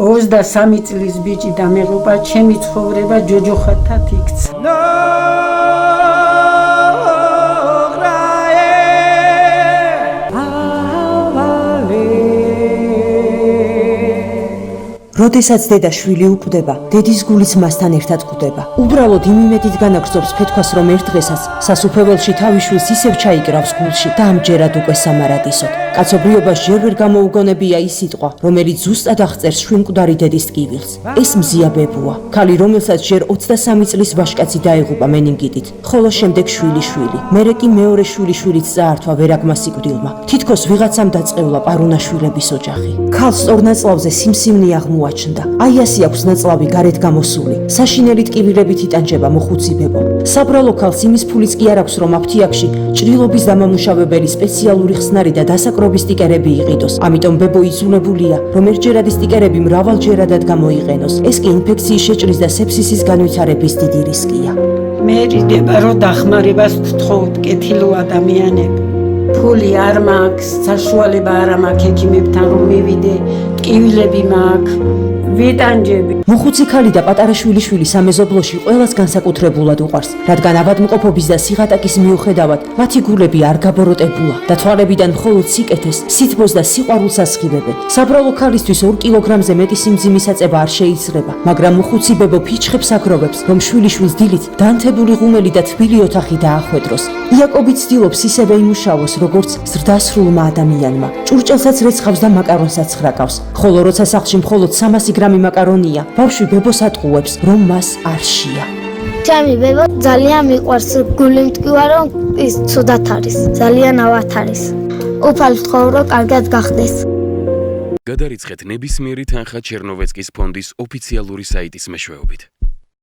23 წლის ბიჭი დამეღუპა, ჩემი ცხოვრება ჯოჯოხათად იქცა. როდესაც დედა შვილი უკვდება, დედის გულიც მასთან ერთად კვდება. უბრალოდ იმ იმედით განაგრძობს ფეთქვას, რომ ერთ დღესაც სასუფეველში თავის შვილს ისევ ჩაიკრავს გულში და ამჯერად უკვე სამარადისოდ. კაცობრიობას ჯერ ვერ გამოუგონებია ის სიტყვა, რომელიც ზუსტად აღწერს შვილმკვდარი დედის ტკივილს. ეს მზია ბებუა, ქალი, რომელსაც ჯერ 23 წლის ვაჟკაცი დაეღუპა მენინგიტით, ხოლო შემდეგ შვილი. მერე კი მეორე შვილიშვილიც წაართვა ვერაგმა სიკვდილმა. თითქოს ვიღაცამ დაწყევლა პარუნაშვილების ოჯახი. ქალს სწორ ნაწლავზე სიმსივნე აღმოაჩნდა. აი ასე აქვს ნაწლავი გარეთ გამოსული. საშინელი ტკივილებით იტანჯება მოხუცი ბებო. საბრალო ქალს იმის ფულიც კი არ აქვს, რომ აფთიაქში ჭრილობის დამამუშავებელი სპეციალური ხსნარი და დასაკრობის სტიკერები იყიდოს. ამიტომ ბებო იძულებულია, რომ ერთჯერადი სტიკერები მრავალჯერადად გამოიყენოს. ეს კი ინფექციის შეჭრის და სეფსისის განვითარების დიდი რისკია. მე რიდება, რომ დახმარებას ვთხოვთ კეთილო ადამიანები. ფული არ მაქვს, საშუალება არ მაქვს ექიმებთან რომ მივიდე, ტკივილები მაქვს, ვიტანჯები. მოხუცი ქალი და პატარა შვილიშვილი სამეზობლოში ყველას განსაკუთრებულად უყვარს, რადგან ავადმყოფობის და სიღატაკის მიუხედავად მათი გულები არ გაბოროტებულა და თვალებიდან მხოლოდ სიკეთეს, სითბოს და სიყვარულს ასხივებენ. საბრალო ქალისთვის 2 კილოგრამზე მეტი სიმძიმის აწება არ შეიძლება, მაგრამ მოხუცი ბებო ფიჩხებს აგროვებს, რომ შვილიშვილს დილით დანთებული ღუმელი და თბილი ოთახი დაახვედროს. იაკობი ცდილობს ისევე იმუშავოს, როგორც ზრდასრულმა ადამიანმა. ჭურჭელსაც რეცხავს და მაკარონსაც ხრაკავს, ხოლო როცა სახლში მხოლოდ 300 გრამი მაკარონია, ბავშვი ბებოს ატყუებს, რომ მას არ შეა. ჩემი ბებო ძალიან მიყვარს, გული მტკივა, რომ ის ცუდად არის, ძალიან ავად არის. უფალ ცხოვრო, კარგად გახდეს. გადარიცხეთ ნებისმიერი თანხა ჩერნოვეცკის ფონდის ოფიციალური საიტის მეშვეობით.